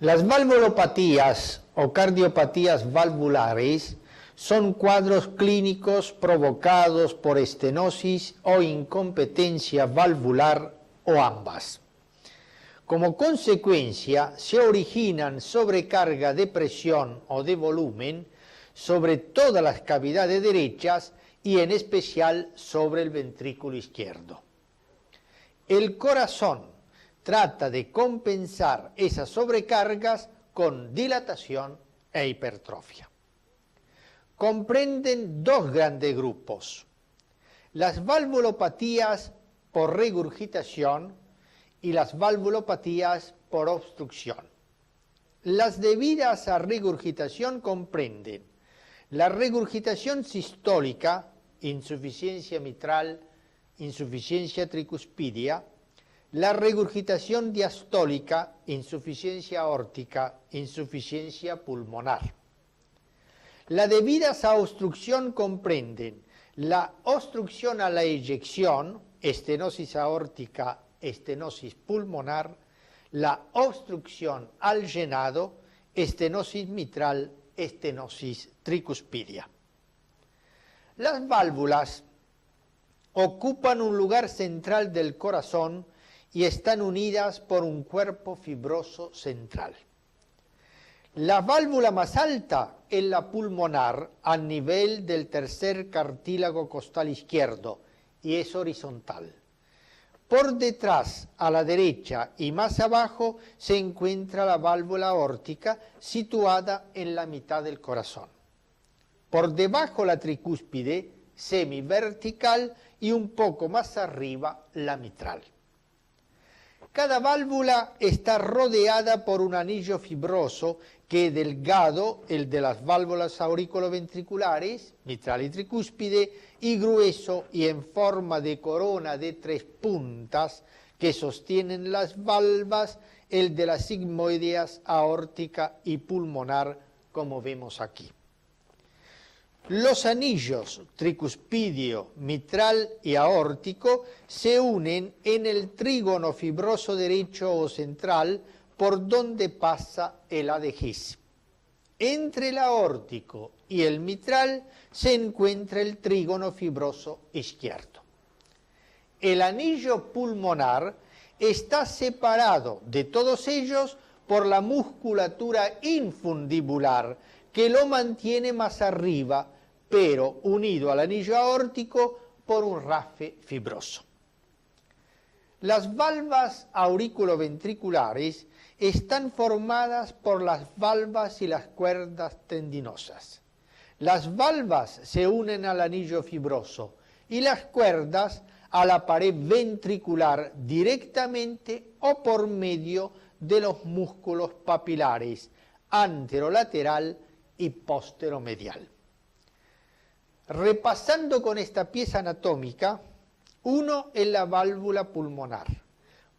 Las valvulopatías o cardiopatías valvulares son cuadros clínicos provocados por estenosis o incompetencia valvular o ambas. Como consecuencia, se originan sobrecarga de presión o de volumen sobre todas las cavidades derechas y en especial sobre el ventrículo izquierdo. El corazón trata de compensar esas sobrecargas con dilatación e hipertrofia. Comprenden dos grandes grupos: las valvulopatías por regurgitación y las valvulopatías por obstrucción. Las debidas a regurgitación comprenden la regurgitación sistólica, insuficiencia mitral, insuficiencia tricuspidia; la regurgitación diastólica, insuficiencia aórtica, insuficiencia pulmonar. Las debidas a obstrucción comprenden la obstrucción a la eyección, estenosis aórtica, estenosis pulmonar; la obstrucción al llenado, estenosis mitral, estenosis tricuspidia. Las válvulas ocupan un lugar central del corazón y están unidas por un cuerpo fibroso central. La válvula más alta es la pulmonar a nivel del tercer cartílago costal izquierdo y es horizontal. Por detrás, a la derecha y más abajo, se encuentra la válvula aórtica situada en la mitad del corazón. Por debajo la tricúspide, semivertical, y un poco más arriba la mitral. Cada válvula está rodeada por un anillo fibroso que es delgado, el de las válvulas auriculoventriculares, mitral y tricúspide, y grueso y en forma de corona de 3 puntas que sostienen las valvas, el de las sigmoideas aórtica y pulmonar, como vemos aquí. Los anillos tricuspidio, mitral y aórtico se unen en el trígono fibroso derecho o central por donde pasa el adegis. Entre el aórtico y el mitral se encuentra el trígono fibroso izquierdo. El anillo pulmonar está separado de todos ellos por la musculatura infundibular que lo mantiene más arriba, pero unido al anillo aórtico por un rafe fibroso. Las valvas auriculoventriculares están formadas por las valvas y las cuerdas tendinosas. Las valvas se unen al anillo fibroso y las cuerdas a la pared ventricular directamente o por medio de los músculos papilares anterolateral y posteromedial. Repasando con esta pieza anatómica: 1 es la válvula pulmonar,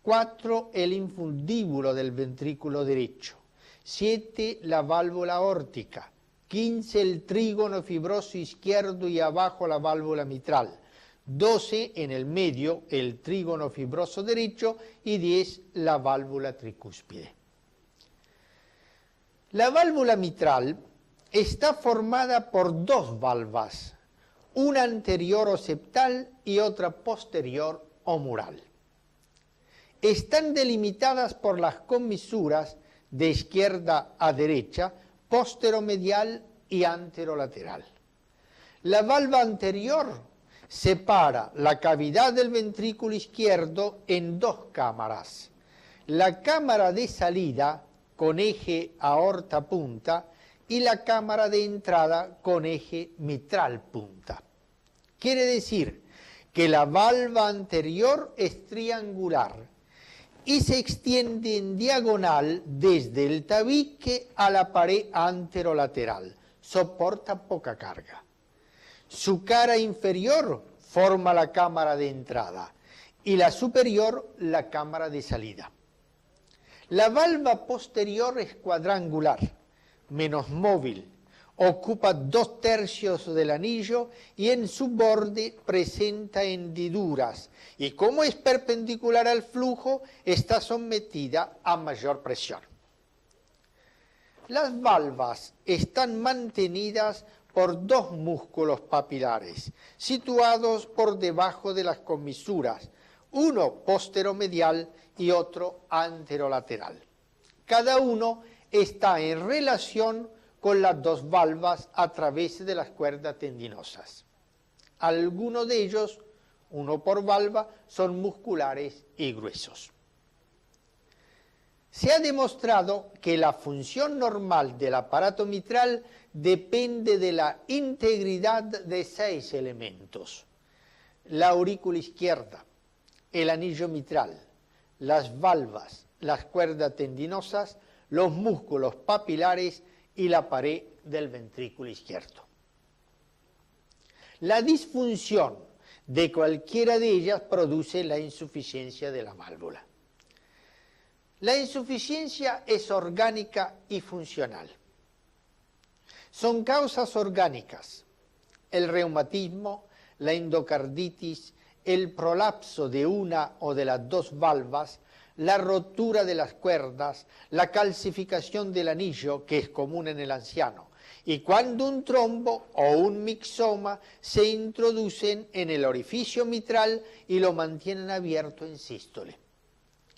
4 el infundíbulo del ventrículo derecho, 7 la válvula aórtica, 15 el trígono fibroso izquierdo y abajo la válvula mitral, 12 en el medio el trígono fibroso derecho y 10 la válvula tricúspide. La válvula mitral está formada por 2 valvas, una anterior o septal y otra posterior o mural. Están delimitadas por las comisuras de izquierda a derecha, posteromedial y anterolateral. La valva anterior separa la cavidad del ventrículo izquierdo en 2 cámaras. La cámara de salida con eje aorta punta y la cámara de entrada con eje mitral punta. Quiere decir que la valva anterior es triangular y se extiende en diagonal desde el tabique a la pared anterolateral. Soporta poca carga. Su cara inferior forma la cámara de entrada y la superior la cámara de salida. La valva posterior es cuadrangular, menos móvil, ocupa 2/3 del anillo y en su borde presenta hendiduras y como es perpendicular al flujo está sometida a mayor presión. Las valvas están mantenidas por dos músculos papilares, situados por debajo de las comisuras, uno posteromedial y otro anterolateral. Cada uno está en relación con las dos valvas a través de las cuerdas tendinosas. Algunos de ellos, uno por valva, son musculares y gruesos. Se ha demostrado que la función normal del aparato mitral depende de la integridad de 6 elementos: la aurícula izquierda, el anillo mitral, las valvas, las cuerdas tendinosas, los músculos papilares y la pared del ventrículo izquierdo. La disfunción de cualquiera de ellas produce la insuficiencia de la válvula. La insuficiencia es orgánica y funcional. Son causas orgánicas: el reumatismo, la endocarditis, el prolapso de una o de las dos valvas, la rotura de las cuerdas, la calcificación del anillo, que es común en el anciano, y cuando un trombo o un mixoma se introducen en el orificio mitral y lo mantienen abierto en sístole.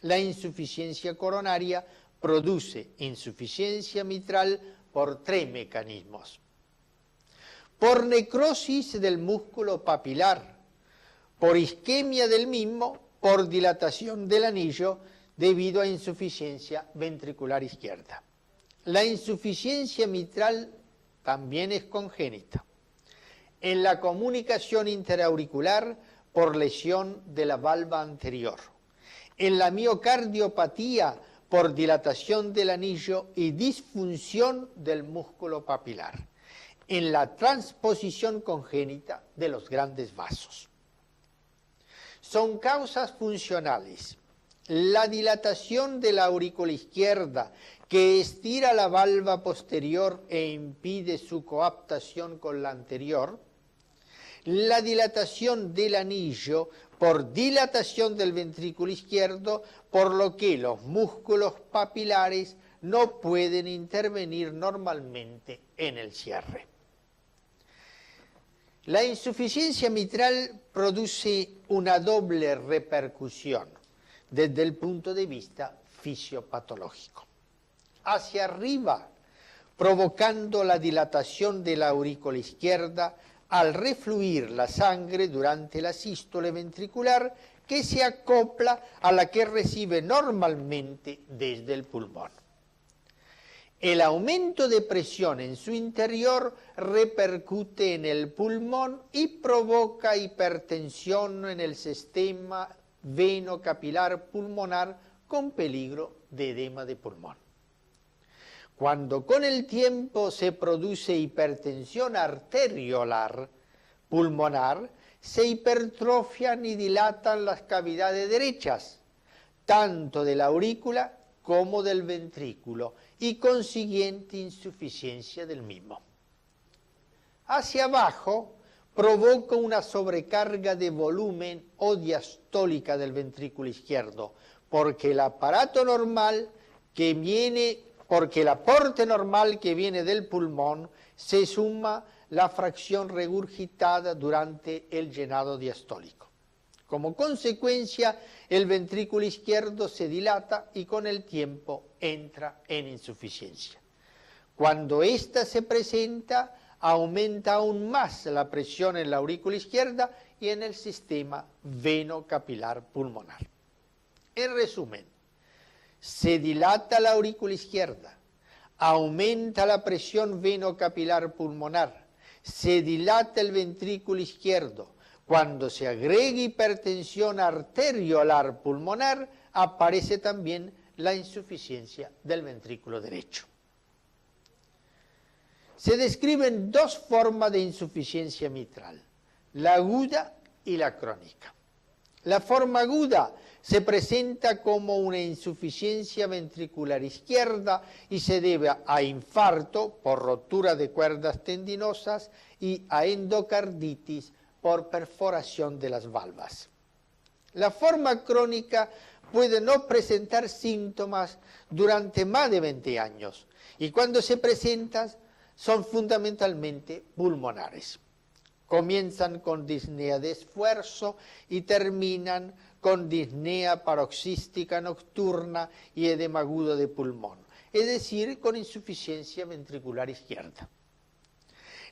La insuficiencia coronaria produce insuficiencia mitral por 3 mecanismos: por necrosis del músculo papilar, por isquemia del mismo, por dilatación del anillo debido a insuficiencia ventricular izquierda. La insuficiencia mitral también es congénita. En la comunicación interauricular, por lesión de la valva anterior. En la miocardiopatía, por dilatación del anillo y disfunción del músculo papilar. En la transposición congénita de los grandes vasos. Son causas funcionales: la dilatación de la aurícula izquierda, que estira la valva posterior e impide su coaptación con la anterior; la dilatación del anillo por dilatación del ventrículo izquierdo, por lo que los músculos papilares no pueden intervenir normalmente en el cierre. La insuficiencia mitral produce una doble repercusión desde el punto de vista fisiopatológico. Hacia arriba, provocando la dilatación de la aurícula izquierda al refluir la sangre durante la sístole ventricular, que se acopla a la que recibe normalmente desde el pulmón. El aumento de presión en su interior repercute en el pulmón y provoca hipertensión en el sistema veno-capilar pulmonar con peligro de edema de pulmón. Cuando con el tiempo se produce hipertensión arteriolar pulmonar, se hipertrofian y dilatan las cavidades derechas, tanto de la aurícula como del ventrículo, y consiguiente insuficiencia del mismo. Hacia abajo provoca una sobrecarga de volumen o diastólica del ventrículo izquierdo, porque el aparato normal porque el aporte normal que viene del pulmón se suma la fracción regurgitada durante el llenado diastólico. Como consecuencia, el ventrículo izquierdo se dilata y con el tiempo entra en insuficiencia. Cuando ésta se presenta, aumenta aún más la presión en la aurícula izquierda y en el sistema veno-capilar pulmonar. En resumen, se dilata la aurícula izquierda, aumenta la presión veno-capilar pulmonar, se dilata el ventrículo izquierdo. Cuando se agrega hipertensión arteriolar pulmonar, aparece también la insuficiencia del ventrículo derecho. Se describen 2 formas de insuficiencia mitral: la aguda y la crónica. La forma aguda se presenta como una insuficiencia ventricular izquierda y se debe a infarto por rotura de cuerdas tendinosas y a endocarditis por perforación de las valvas. La forma crónica puede no presentar síntomas durante más de 20 años y cuando se presentan son fundamentalmente pulmonares. Comienzan con disnea de esfuerzo y terminan con disnea paroxística nocturna y edema agudo de pulmón, es decir, con insuficiencia ventricular izquierda.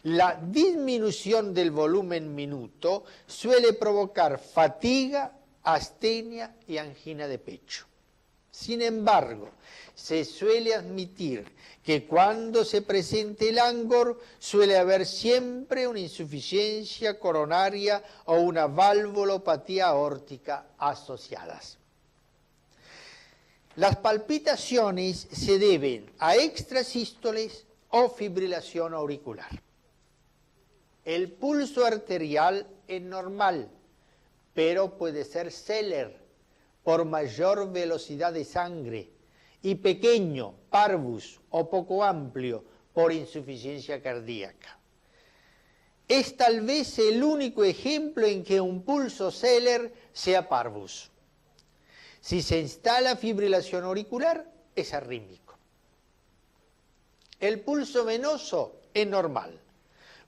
La disminución del volumen minuto suele provocar fatiga, astenia y angina de pecho. Sin embargo, se suele admitir que cuando se presente el ANGOR suele haber siempre una insuficiencia coronaria o una valvulopatía aórtica asociadas. Las palpitaciones se deben a extrasístoles o fibrilación auricular. El pulso arterial es normal, pero puede ser Zeller por mayor velocidad de sangre y pequeño, parvus o poco amplio por insuficiencia cardíaca. Es tal vez el único ejemplo en que un pulso Zeller sea parvus. Si se instala fibrilación auricular, es arrítmico. El pulso venoso es normal.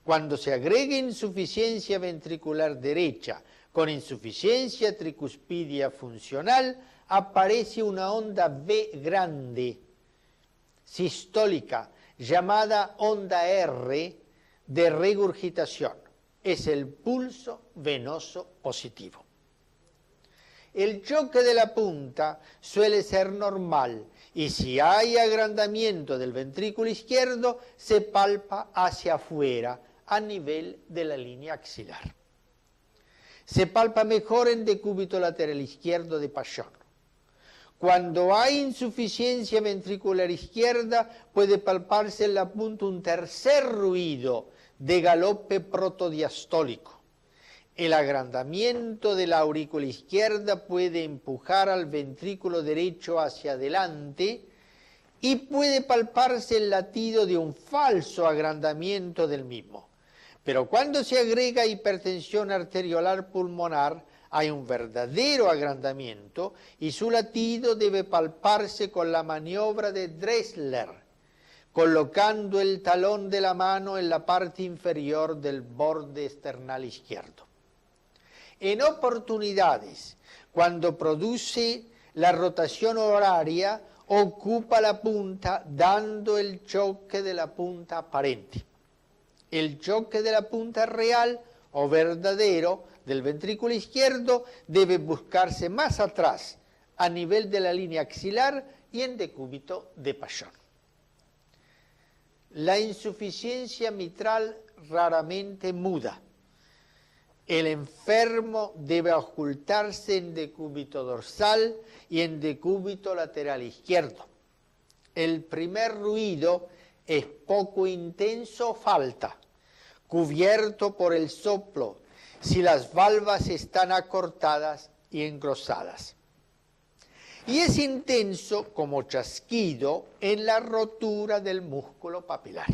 Cuando se agrega insuficiencia ventricular derecha con insuficiencia tricuspidia funcional, aparece una onda V grande, sistólica, llamada onda R de regurgitación. Es el pulso venoso positivo. El choque de la punta suele ser normal y si hay agrandamiento del ventrículo izquierdo, se palpa hacia afuera a nivel de la línea axilar. Se palpa mejor en decúbito lateral izquierdo de Paschon. Cuando hay insuficiencia ventricular izquierda, puede palparse en la punta un tercer ruido de galope protodiastólico. El agrandamiento de la aurícula izquierda puede empujar al ventrículo derecho hacia adelante y puede palparse el latido de un falso agrandamiento del mismo. Pero cuando se agrega hipertensión arteriolar pulmonar, hay un verdadero agrandamiento y su latido debe palparse con la maniobra de Dressler, colocando el talón de la mano en la parte inferior del borde esternal izquierdo. En oportunidades, cuando produce la rotación horaria, ocupa la punta dando el choque de la punta aparente. El choque de la punta real o verdadero del ventrículo izquierdo debe buscarse más atrás, a nivel de la línea axilar y en decúbito de Paschon. La insuficiencia mitral raramente muda. El enfermo debe ocultarse en decúbito dorsal y en decúbito lateral izquierdo. El primer ruido es poco intenso o falta, cubierto por el soplo, si las valvas están acortadas y engrosadas. Y es intenso como chasquido en la rotura del músculo papilar.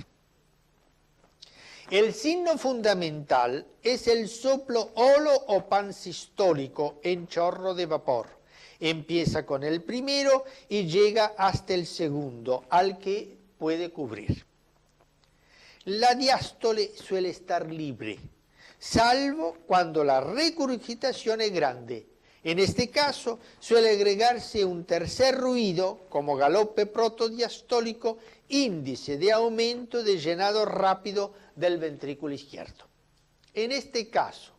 El signo fundamental es el soplo holo o pansistólico en chorro de vapor. Empieza con el primero y llega hasta el segundo, al que puede cubrir. La diástole suele estar libre, salvo cuando la regurgitación es grande. En este caso suele agregarse un tercer ruido, como galope protodiastólico, índice de aumento de llenado rápido del ventrículo izquierdo. En este caso,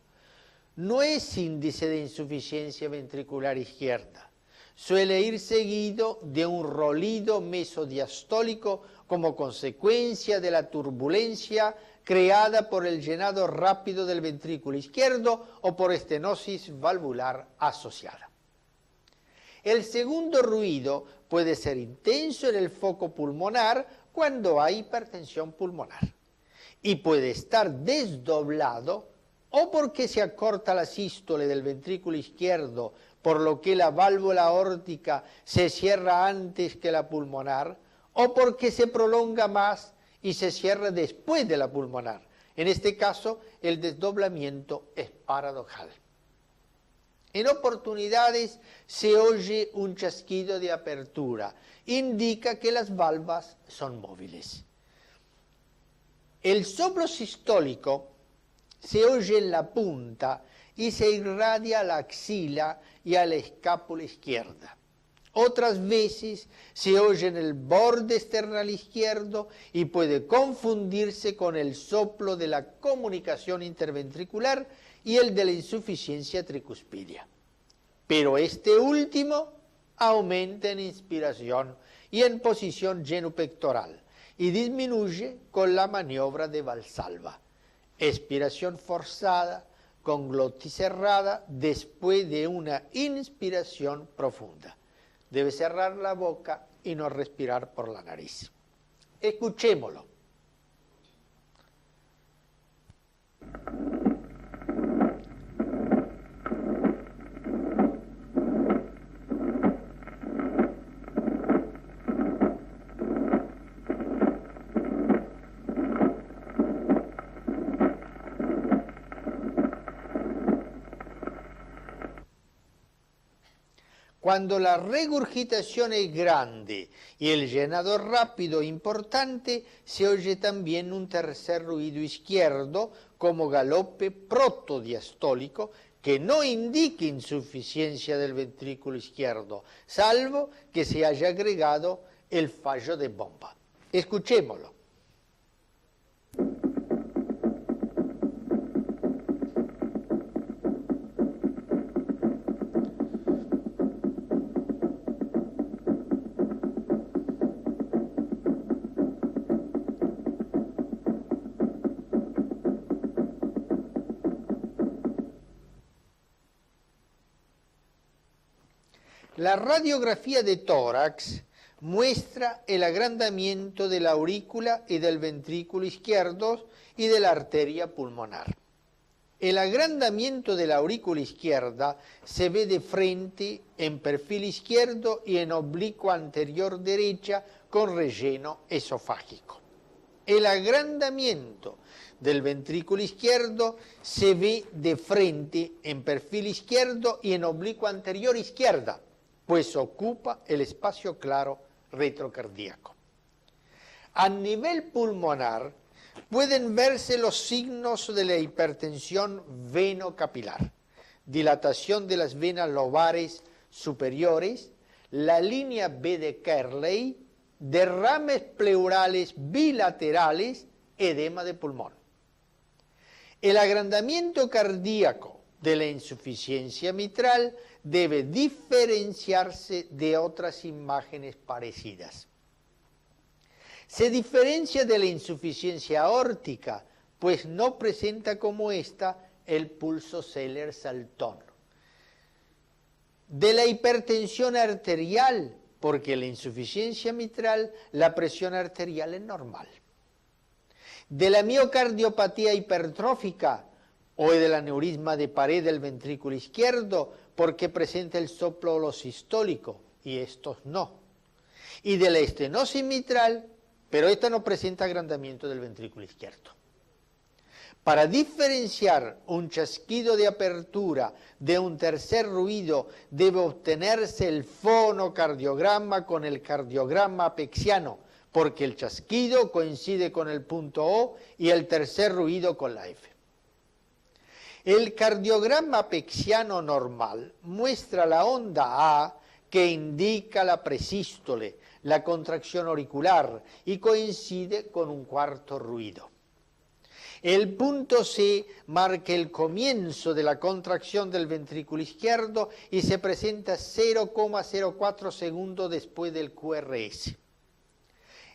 no es índice de insuficiencia ventricular izquierda. Suele ir seguido de un rolido mesodiastólico como consecuencia de la turbulencia creada por el llenado rápido del ventrículo izquierdo o por estenosis valvular asociada. El segundo ruido puede ser intenso en el foco pulmonar cuando hay hipertensión pulmonar y puede estar desdoblado o porque se acorta la sístole del ventrículo izquierdo, por lo que la válvula aórtica se cierra antes que la pulmonar, o porque se prolonga más y se cierra después de la pulmonar. En este caso, el desdoblamiento es paradojal. En oportunidades se oye un chasquido de apertura, indica que las valvas son móviles. El soplo sistólico se oye en la punta y se irradia a la axila y a la escápula izquierda. Otras veces se oye en el borde esternal izquierdo y puede confundirse con el soplo de la comunicación interventricular y el de la insuficiencia tricuspidia. Pero este último aumenta en inspiración y en posición genupectoral y disminuye con la maniobra de Valsalva. Expiración forzada con glotis cerrada después de una inspiración profunda. Debe cerrar la boca y no respirar por la nariz. Escuchémoslo. Cuando la regurgitación es grande y el llenado rápido e importante, se oye también un tercer ruido izquierdo como galope protodiastólico que no indique insuficiencia del ventrículo izquierdo, salvo que se haya agregado el fallo de bomba. Escuchémoslo. La radiografía de tórax muestra el agrandamiento de la aurícula y del ventrículo izquierdo y de la arteria pulmonar. El agrandamiento de la aurícula izquierda se ve de frente, en perfil izquierdo y en oblicuo anterior derecha con relleno esofágico. El agrandamiento del ventrículo izquierdo se ve de frente, en perfil izquierdo y en oblicuo anterior izquierda, pues ocupa el espacio claro retrocardíaco. A nivel pulmonar pueden verse los signos de la hipertensión venocapilar, dilatación de las venas lobares superiores, la línea B de Kerley, derrames pleurales bilaterales, edema de pulmón. El agrandamiento cardíaco de la insuficiencia mitral debe diferenciarse de otras imágenes parecidas. Se diferencia de la insuficiencia aórtica, pues no presenta como esta el pulso Seller-Saltón. De la hipertensión arterial, porque la insuficiencia mitral, la presión arterial es normal. De la miocardiopatía hipertrófica o del aneurisma de pared del ventrículo izquierdo, porque presenta el soplo sistólico, y estos no. Y de la estenosis mitral, pero esta no presenta agrandamiento del ventrículo izquierdo. Para diferenciar un chasquido de apertura de un tercer ruido, debe obtenerse el fonocardiograma con el cardiograma apexiano, porque el chasquido coincide con el punto O y el tercer ruido con la F. El cardiograma apexiano normal muestra la onda A que indica la presístole, la contracción auricular y coincide con un cuarto ruido. El punto C marca el comienzo de la contracción del ventrículo izquierdo y se presenta 0,04 segundos después del QRS.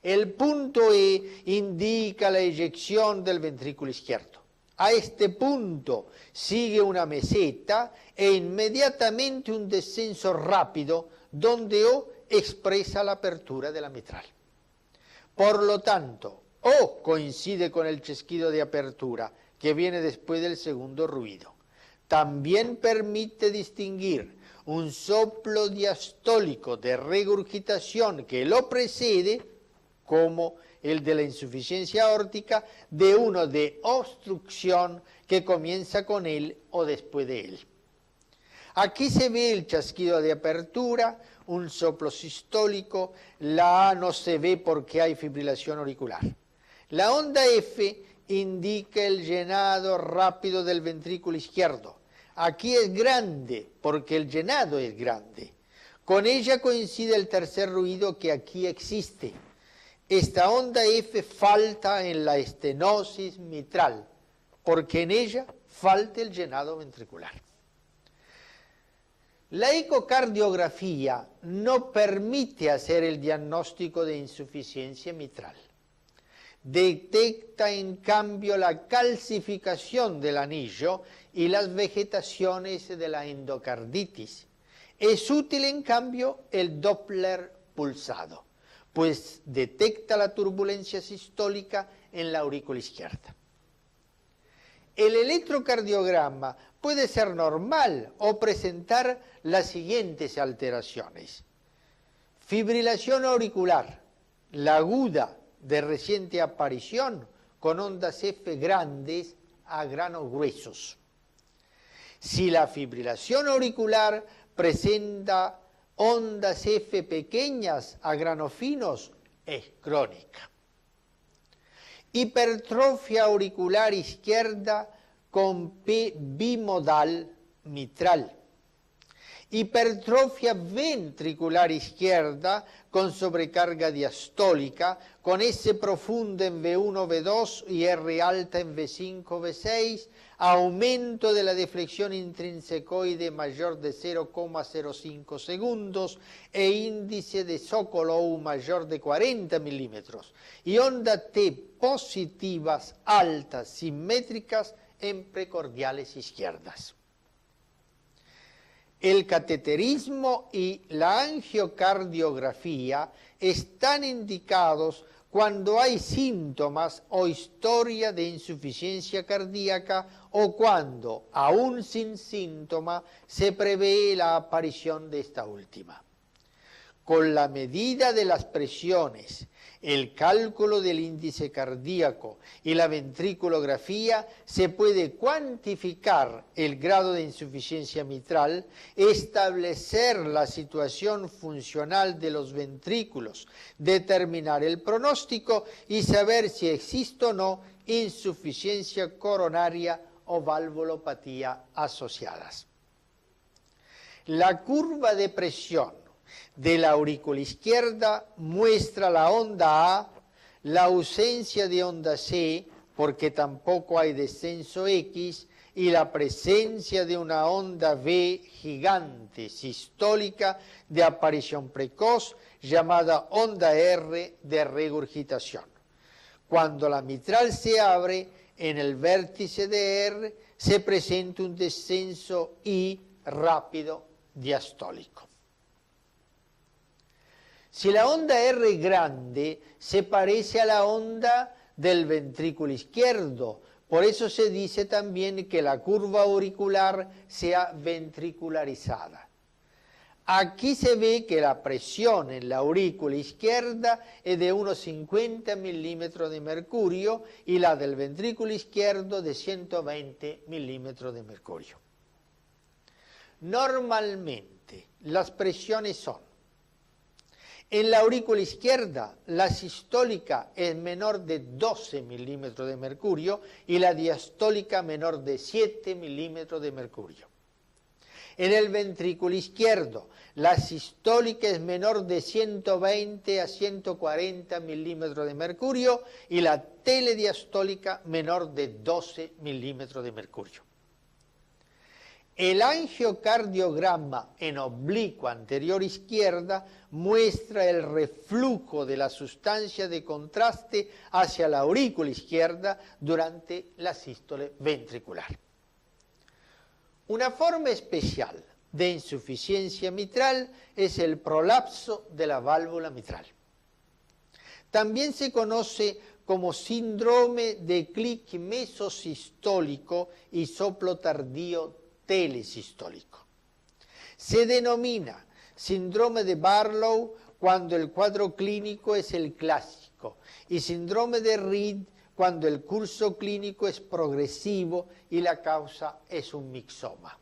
El punto E indica la eyección del ventrículo izquierdo. A este punto sigue una meseta e inmediatamente un descenso rápido donde O expresa la apertura de la mitral. Por lo tanto, O coincide con el chasquido de apertura que viene después del segundo ruido. También permite distinguir un soplo diastólico de regurgitación que lo precede, como el de la insuficiencia aórtica, de uno de obstrucción que comienza con él o después de él. Aquí se ve el chasquido de apertura, un soplo sistólico, la A no se ve porque hay fibrilación auricular. La onda F indica el llenado rápido del ventrículo izquierdo. Aquí es grande porque el llenado es grande. Con ella coincide el tercer ruido que aquí existe. Esta onda F falta en la estenosis mitral, porque en ella falta el llenado ventricular. La ecocardiografía no permite hacer el diagnóstico de insuficiencia mitral. Detecta en cambio la calcificación del anillo y las vegetaciones de la endocarditis. Es útil en cambio el Doppler pulsado, pues detecta la turbulencia sistólica en la aurícula izquierda. El electrocardiograma puede ser normal o presentar las siguientes alteraciones. Fibrilación auricular, la aguda de reciente aparición con ondas F grandes a granos gruesos. Si la fibrilación auricular presenta ondas F pequeñas a granos finos, es crónica. Hipertrofia auricular izquierda con P bimodal mitral. Hipertrofia ventricular izquierda con sobrecarga diastólica, con S profunda en V1, V2 y R alta en V5, V6, aumento de la deflexión intrinsecoide mayor de 0,05 segundos e índice de Sokolov mayor de 40 milímetros y onda T positivas altas simétricas en precordiales izquierdas. El cateterismo y la angiocardiografía están indicados cuando hay síntomas o historia de insuficiencia cardíaca o cuando, aún sin síntoma, se prevé la aparición de esta última. Con la medida de las presiones, el cálculo del índice cardíaco y la ventriculografía se puede cuantificar el grado de insuficiencia mitral, establecer la situación funcional de los ventrículos, determinar el pronóstico y saber si existe o no insuficiencia coronaria o valvulopatía asociadas. La curva de presión de la aurícula izquierda muestra la onda A, la ausencia de onda C, porque tampoco hay descenso X, y la presencia de una onda V gigante sistólica de aparición precoz, llamada onda R de regurgitación. Cuando la mitral se abre, en el vértice de R se presenta un descenso I rápido diastólico. Si la onda R grande se parece a la onda del ventrículo izquierdo, por eso se dice también que la curva auricular sea ventricularizada. Aquí se ve que la presión en la aurícula izquierda es de unos 50 milímetros de mercurio y la del ventrículo izquierdo de 120 milímetros de mercurio. Normalmente las presiones son: en la aurícula izquierda, la sistólica es menor de 12 milímetros de mercurio y la diastólica menor de 7 milímetros de mercurio. En el ventrículo izquierdo, la sistólica es menor de 120 a 140 milímetros de mercurio y la telediastólica menor de 12 milímetros de mercurio. El angiocardiograma en oblicuo anterior izquierda muestra el reflujo de la sustancia de contraste hacia la aurícula izquierda durante la sístole ventricular. Una forma especial de insuficiencia mitral es el prolapso de la válvula mitral. También se conoce como síndrome de clic mesosistólico y soplo tardío telesistólico. Se denomina síndrome de Barlow cuando el cuadro clínico es el clásico y síndrome de Reed cuando el curso clínico es progresivo y la causa es un mixoma.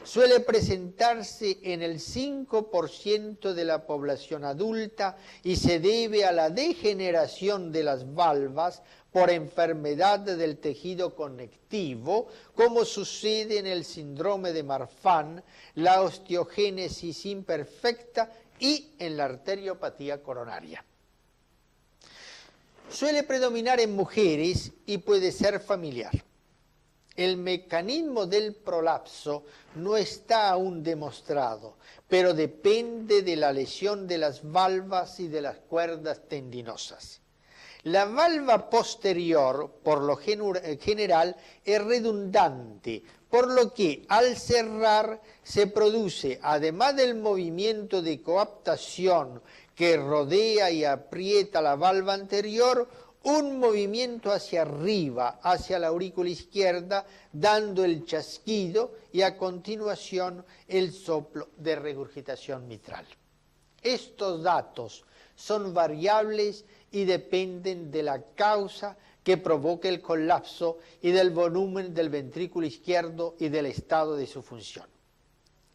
Suele presentarse en el 5% de la población adulta y se debe a la degeneración de las valvas por enfermedad del tejido conectivo, como sucede en el síndrome de Marfan, la osteogénesis imperfecta y en la arteriopatía coronaria. Suele predominar en mujeres y puede ser familiar. El mecanismo del prolapso no está aún demostrado, pero depende de la lesión de las valvas y de las cuerdas tendinosas. La valva posterior, por lo general, es redundante, por lo que al cerrar se produce, además del movimiento de coaptación que rodea y aprieta la valva anterior, un movimiento hacia arriba, hacia la aurícula izquierda, dando el chasquido y a continuación el soplo de regurgitación mitral. Estos datos son variables y dependen de la causa que provoca el colapso y del volumen del ventrículo izquierdo y del estado de su función.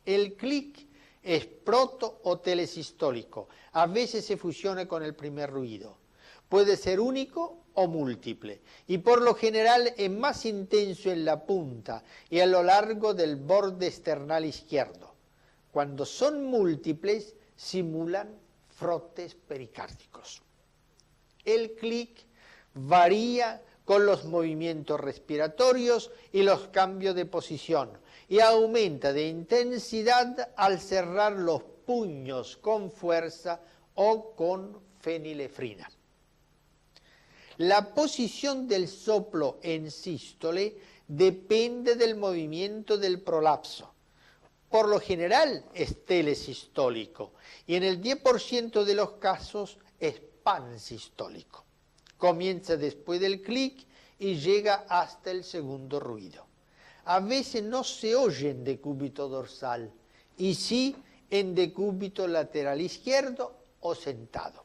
El clic es proto o telesistólico, a veces se fusiona con el primer ruido. Puede ser único o múltiple y por lo general es más intenso en la punta y a lo largo del borde esternal izquierdo. Cuando son múltiples, simulan frotes pericárdicos. El clic varía con los movimientos respiratorios y los cambios de posición y aumenta de intensidad al cerrar los puños con fuerza o con fenilefrina. La posición del soplo en sístole depende del movimiento del prolapso. Por lo general es telesistólico y en el 10% de los casos es pansistólico. Comienza después del clic y llega hasta el segundo ruido. A veces no se oye en decúbito dorsal y sí en decúbito lateral izquierdo o sentado.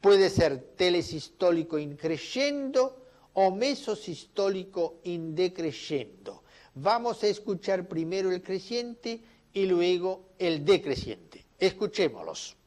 Puede ser telesistólico increscendo o mesosistólico indecrescendo. Vamos a escuchar primero el creciente y luego el decreciente. Escuchémoslos.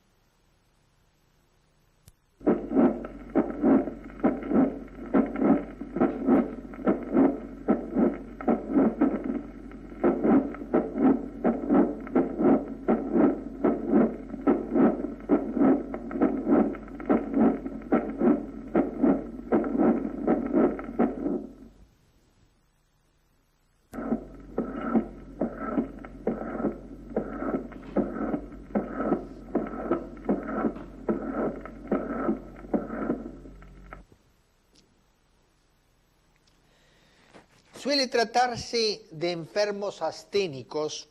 Suele tratarse de enfermos asténicos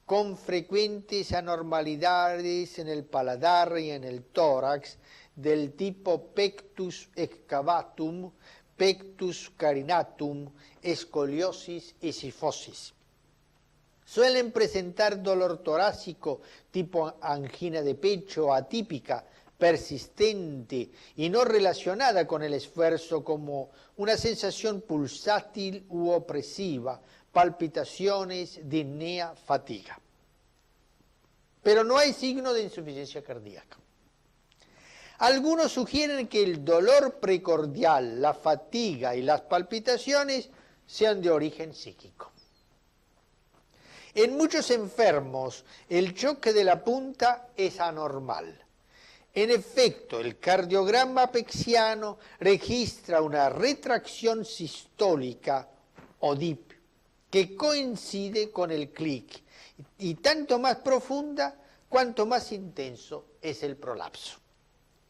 con frecuentes anormalidades en el paladar y en el tórax del tipo pectus excavatum, pectus carinatum, escoliosis y sifosis. Suelen presentar dolor torácico tipo angina de pecho atípica, persistente y no relacionada con el esfuerzo, como una sensación pulsátil u opresiva, palpitaciones, disnea, fatiga. Pero no hay signo de insuficiencia cardíaca. Algunos sugieren que el dolor precordial, la fatiga y las palpitaciones sean de origen psíquico. En muchos enfermos, el choque de la punta es anormal. En efecto, el cardiograma apexiano registra una retracción sistólica o DIP que coincide con el clic y tanto más profunda cuanto más intenso es el prolapso.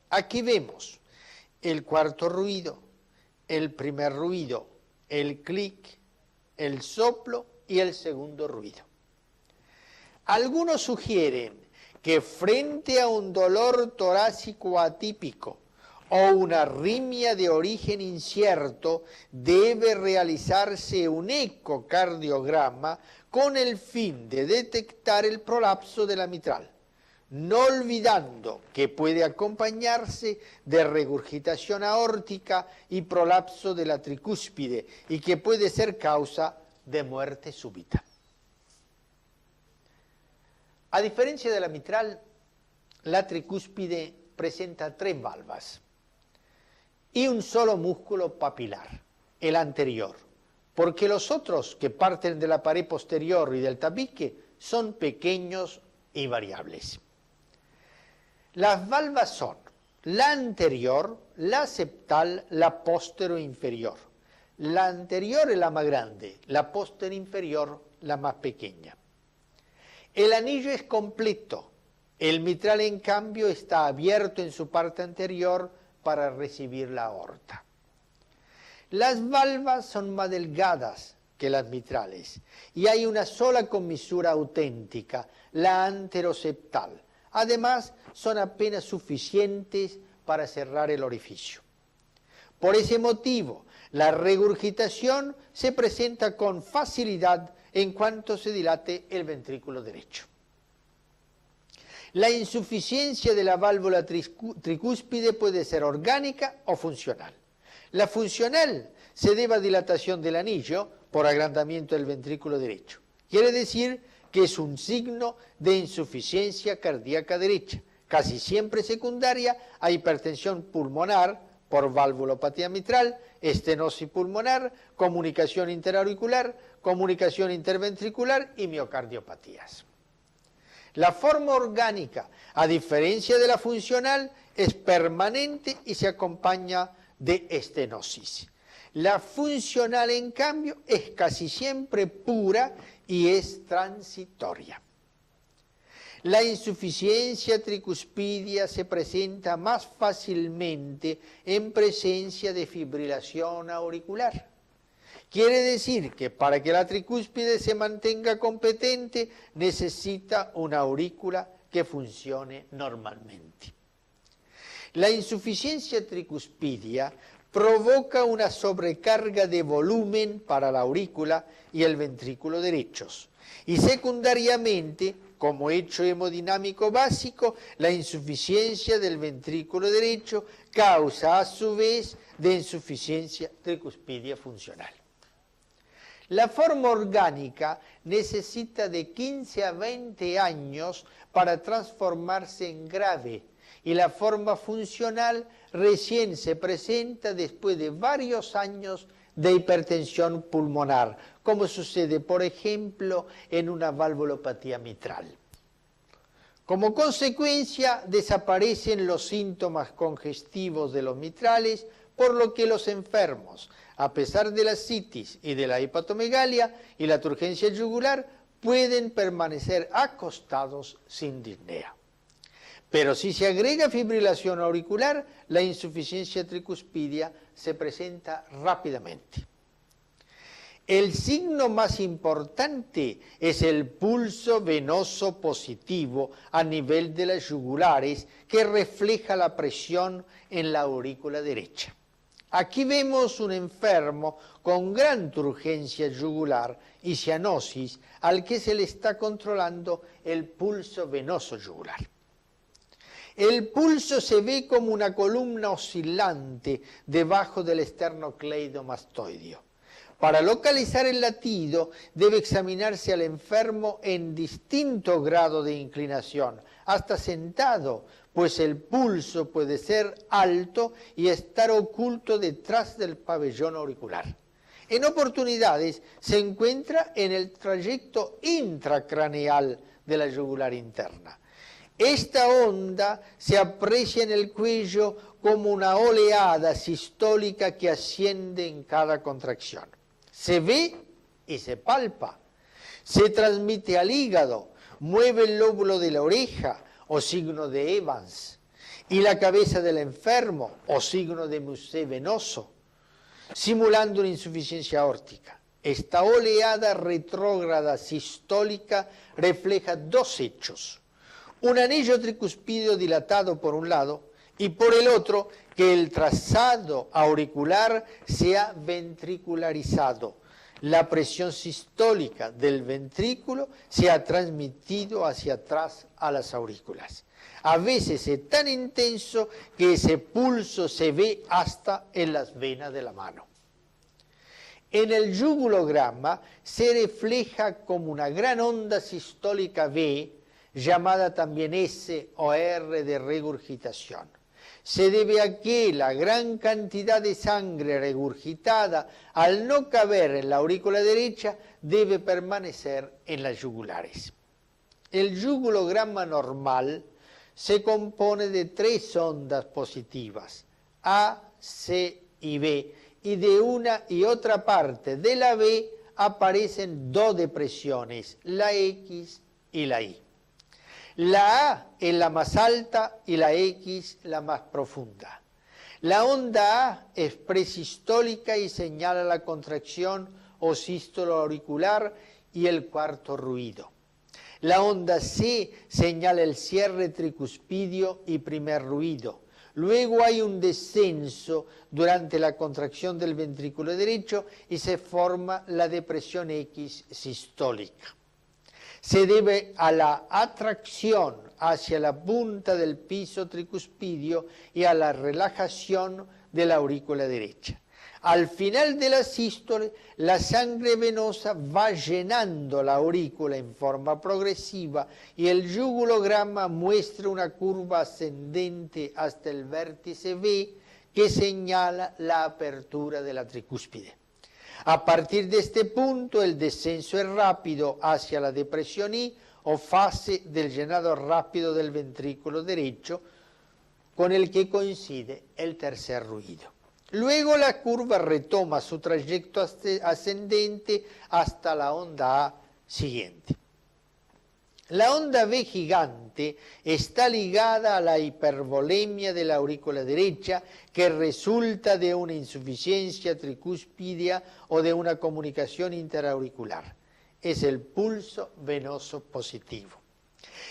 Aquí vemos el cuarto ruido, el primer ruido, el clic, el soplo y el segundo ruido. Algunos sugieren que frente a un dolor torácico atípico o una arritmia de origen incierto debe realizarse un ecocardiograma con el fin de detectar el prolapso de la mitral, no olvidando que puede acompañarse de regurgitación aórtica y prolapso de la tricúspide y que puede ser causa de muerte súbita. A diferencia de la mitral, la tricúspide presenta 3 valvas y un solo músculo papilar, el anterior, porque los otros que parten de la pared posterior y del tabique son pequeños y variables. Las valvas son la anterior, la septal, la póstero inferior. La anterior es la más grande, la póstero inferior la más pequeña. El anillo es completo, el mitral en cambio está abierto en su parte anterior para recibir la aorta. Las valvas son más delgadas que las mitrales y hay una sola comisura auténtica, la anteroseptal. Además, son apenas suficientes para cerrar el orificio. Por ese motivo, la regurgitación se presenta con facilidad en cuanto se dilate el ventrículo derecho. La insuficiencia de la válvula tricúspide puede ser orgánica o funcional. La funcional se debe a dilatación del anillo por agrandamiento del ventrículo derecho. Quiere decir que es un signo de insuficiencia cardíaca derecha, casi siempre secundaria a hipertensión pulmonar por valvulopatía mitral, estenosis pulmonar, comunicación interauricular, comunicación interventricular y miocardiopatías. La forma orgánica, a diferencia de la funcional, es permanente y se acompaña de estenosis. La funcional, en cambio, es casi siempre pura y es transitoria. La insuficiencia tricuspidia se presenta más fácilmente en presencia de fibrilación auricular. Quiere decir que para que la tricúspide se mantenga competente necesita una aurícula que funcione normalmente. La insuficiencia tricuspidia provoca una sobrecarga de volumen para la aurícula y el ventrículo derechos. Y secundariamente, como hecho hemodinámico básico, la insuficiencia del ventrículo derecho causa a su vez de insuficiencia tricuspidia funcional. La forma orgánica necesita de 15 a 20 años para transformarse en grave y la forma funcional recién se presenta después de varios años de hipertensión pulmonar, como sucede, por ejemplo, en una valvulopatía mitral. Como consecuencia, desaparecen los síntomas congestivos de los mitrales, por lo que los enfermos, a pesar de la citis y de la hepatomegalia y la turgencia yugular, pueden permanecer acostados sin disnea. Pero si se agrega fibrilación auricular, la insuficiencia tricuspidia se presenta rápidamente. El signo más importante es el pulso venoso positivo a nivel de las yugulares que refleja la presión en la aurícula derecha. Aquí vemos un enfermo con gran turgencia yugular y cianosis al que se le está controlando el pulso venoso yugular. El pulso se ve como una columna oscilante debajo del esternocleidomastoideo. Para localizar el latido debe examinarse al enfermo en distinto grado de inclinación, hasta sentado, pues el pulso puede ser alto y estar oculto detrás del pabellón auricular. En oportunidades se encuentra en el trayecto intracraneal de la yugular interna. Esta onda se aprecia en el cuello como una oleada sistólica que asciende en cada contracción. Se ve y se palpa, se transmite al hígado, mueve el lóbulo de la oreja o signo de Evans y la cabeza del enfermo o signo de Musset venoso, simulando una insuficiencia aórtica. Esta oleada retrógrada sistólica refleja dos hechos: un anillo tricuspideo dilatado por un lado y por el otro que el trazado auricular sea ventricularizado. La presión sistólica del ventrículo se ha transmitido hacia atrás a las aurículas. A veces es tan intenso que ese pulso se ve hasta en las venas de la mano. En el yugulograma se refleja como una gran onda sistólica V llamada también S o R de regurgitación. Se debe a que la gran cantidad de sangre regurgitada, al no caber en la aurícula derecha, debe permanecer en las yugulares. El yugulograma normal se compone de 3 ondas positivas, A, C y B, y de una y otra parte de la B aparecen 2 depresiones, la X y la Y. La A es la más alta y la X la más profunda. La onda A es presistólica y señala la contracción o sístole auricular y el cuarto ruido. La onda C señala el cierre tricuspidio y primer ruido. Luego hay un descenso durante la contracción del ventrículo derecho y se forma la depresión X sistólica. Se debe a la atracción hacia la punta del piso tricuspidio y a la relajación de la aurícula derecha. Al final de la sístole, la sangre venosa va llenando la aurícula en forma progresiva y el yugulograma muestra una curva ascendente hasta el vértice B que señala la apertura de la tricúspide. A partir de este punto, el descenso es rápido hacia la depresión I o fase del llenado rápido del ventrículo derecho, con el que coincide el tercer ruido. Luego la curva retoma su trayecto ascendente hasta la onda A siguiente. La onda B gigante está ligada a la hipervolemia de la aurícula derecha que resulta de una insuficiencia tricúspidea o de una comunicación interauricular. Es el pulso venoso positivo.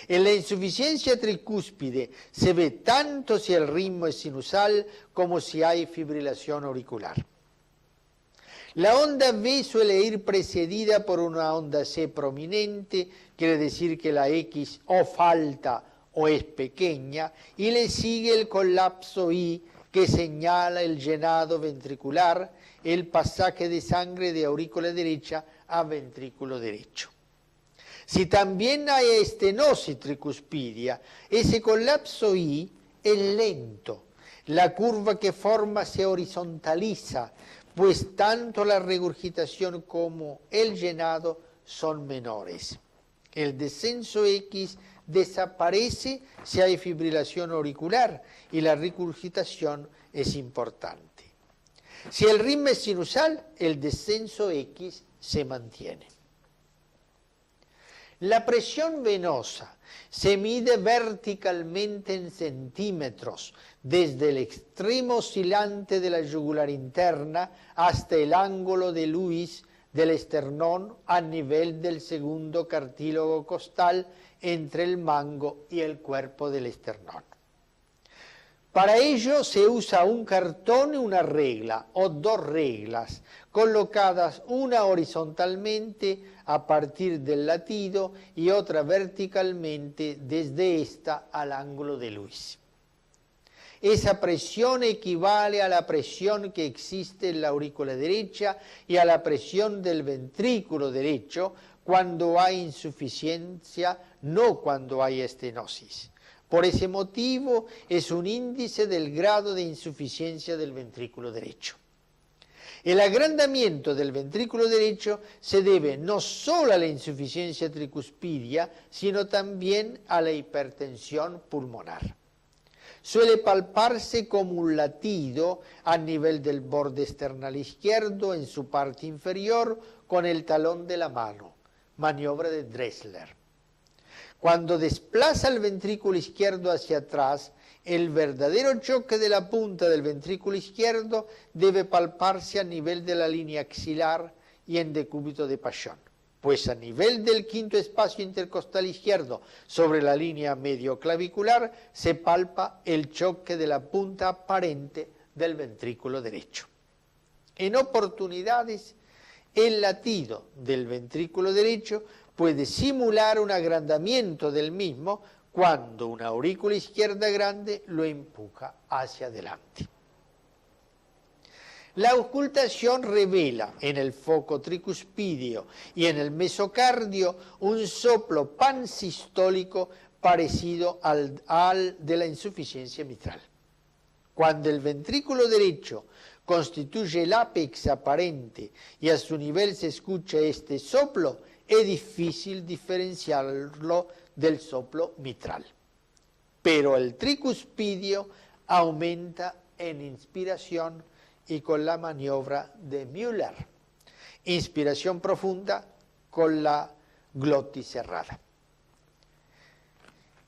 En la insuficiencia tricúspide se ve tanto si el ritmo es sinusal como si hay fibrilación auricular. La onda B suele ir precedida por una onda C prominente, quiere decir que la X o falta o es pequeña, y le sigue el colapso I, que señala el llenado ventricular, el pasaje de sangre de aurícula derecha a ventrículo derecho. Si también hay estenosis tricuspidia, ese colapso I es lento. La curva que forma se horizontaliza, pues tanto la regurgitación como el llenado son menores. El descenso X desaparece si hay fibrilación auricular y la regurgitación es importante. Si el ritmo es sinusal, el descenso X se mantiene. La presión venosa se mide verticalmente en centímetros, desde el extremo oscilante de la yugular interna hasta el ángulo de Lewis del esternón a nivel del segundo cartílago costal entre el mango y el cuerpo del esternón. Para ello se usa un cartón y una regla o 2 reglas colocadas una horizontalmente a partir del latido y otra verticalmente desde esta al ángulo de Lewis. Esa presión equivale a la presión que existe en la aurícula derecha y a la presión del ventrículo derecho cuando hay insuficiencia, no cuando hay estenosis. Por ese motivo es un índice del grado de insuficiencia del ventrículo derecho. El agrandamiento del ventrículo derecho se debe no solo a la insuficiencia tricuspidia, sino también a la hipertensión pulmonar. Suele palparse como un latido a nivel del borde esternal izquierdo en su parte inferior con el talón de la mano, maniobra de Dressler. Cuando desplaza el ventrículo izquierdo hacia atrás, el verdadero choque de la punta del ventrículo izquierdo debe palparse a nivel de la línea axilar y en decúbito de Paschon, pues a nivel del quinto espacio intercostal izquierdo sobre la línea medioclavicular se palpa el choque de la punta aparente del ventrículo derecho. En oportunidades, el latido del ventrículo derecho puede simular un agrandamiento del mismo cuando una aurícula izquierda grande lo empuja hacia adelante. La auscultación revela en el foco tricuspidio y en el mesocardio un soplo pansistólico parecido al de la insuficiencia mitral. Cuando el ventrículo derecho constituye el ápex aparente y a su nivel se escucha este soplo, es difícil diferenciarlo del soplo mitral. Pero el tricuspidio aumenta en inspiración y con la maniobra de Müller. Inspiración profunda con la glotis cerrada.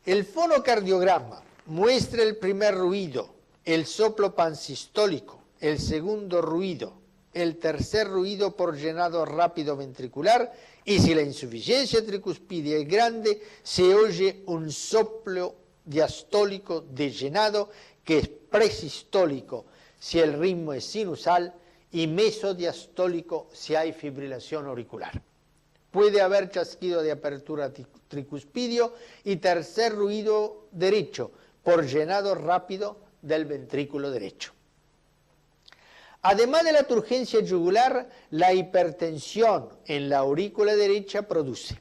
El fonocardiograma muestra el primer ruido, el soplo pansistólico, el segundo ruido, el tercer ruido por llenado rápido ventricular, y si la insuficiencia tricuspidia es grande, se oye un soplo diastólico de llenado que es presistólico si el ritmo es sinusal y mesodiastólico si hay fibrilación auricular. Puede haber chasquido de apertura tricuspidio y tercer ruido derecho por llenado rápido del ventrículo derecho. Además de la turgencia yugular, la hipertensión en la aurícula derecha produce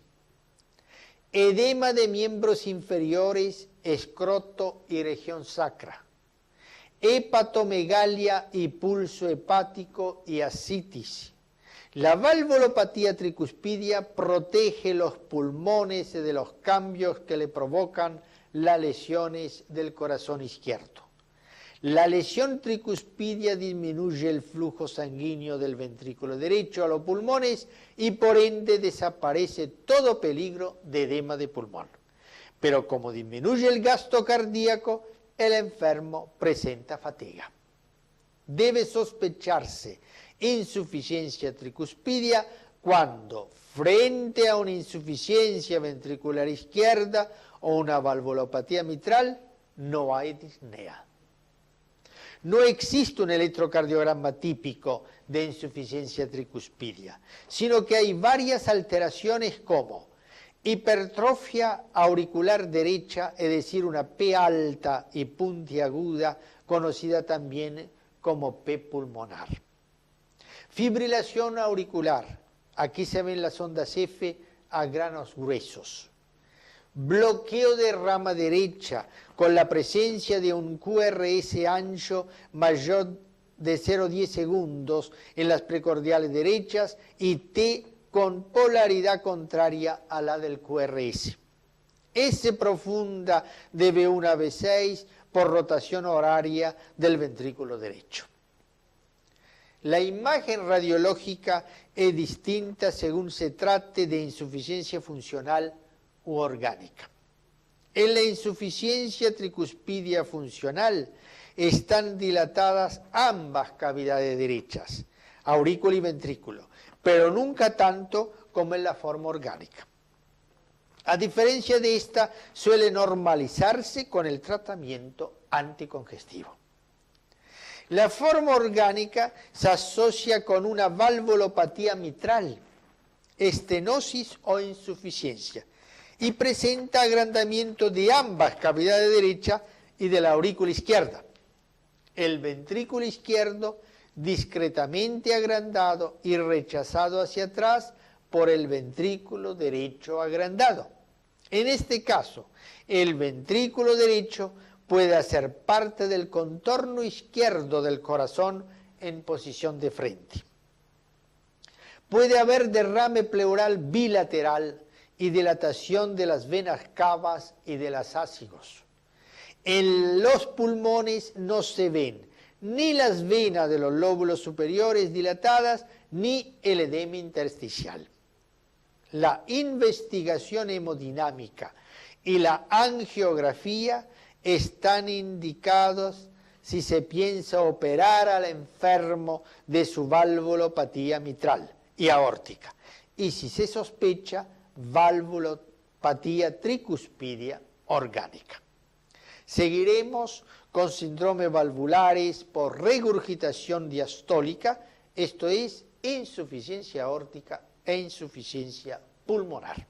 edema de miembros inferiores, escroto y región sacra, hepatomegalia y pulso hepático y ascitis. La valvulopatía tricuspidia protege los pulmones de los cambios que le provocan las lesiones del corazón izquierdo. La lesión tricuspidia disminuye el flujo sanguíneo del ventrículo derecho a los pulmones y por ende desaparece todo peligro de edema de pulmón. Pero como disminuye el gasto cardíaco, el enfermo presenta fatiga. Debe sospecharse insuficiencia tricuspidia cuando, frente a una insuficiencia ventricular izquierda o una valvulopatía mitral, no hay disnea. No existe un electrocardiograma típico de insuficiencia tricuspidia, sino que hay varias alteraciones como hipertrofia auricular derecha, es decir, una P alta y puntiaguda, conocida también como P pulmonar. Fibrilación auricular, aquí se ven las ondas F a granos gruesos. Bloqueo de rama derecha con la presencia de un QRS ancho mayor de 0,10 segundos en las precordiales derechas y T con polaridad contraria a la del QRS. S profunda de B1 a B6 por rotación horaria del ventrículo derecho. La imagen radiológica es distinta según se trate de insuficiencia funcional u orgánica. En la insuficiencia tricuspidia funcional están dilatadas ambas cavidades derechas, aurícula y ventrículo, pero nunca tanto como en la forma orgánica. A diferencia de esta, suele normalizarse con el tratamiento anticongestivo. La forma orgánica se asocia con una valvulopatía mitral, estenosis o insuficiencia, y presenta agrandamiento de ambas cavidades derecha y de la aurícula izquierda. El ventrículo izquierdo discretamente agrandado y rechazado hacia atrás por el ventrículo derecho agrandado. En este caso, el ventrículo derecho puede hacer parte del contorno izquierdo del corazón en posición de frente. Puede haber derrame pleural bilateral y dilatación de las venas cavas y de las ácigos. En los pulmones no se ven ni las venas de los lóbulos superiores dilatadas ni el edema intersticial. La investigación hemodinámica y la angiografía están indicados si se piensa operar al enfermo de su valvulopatía mitral y aórtica, y si se sospecha valvulopatía tricuspidia orgánica. Seguiremos con síndromes valvulares por regurgitación diastólica, esto es, insuficiencia aórtica e insuficiencia pulmonar.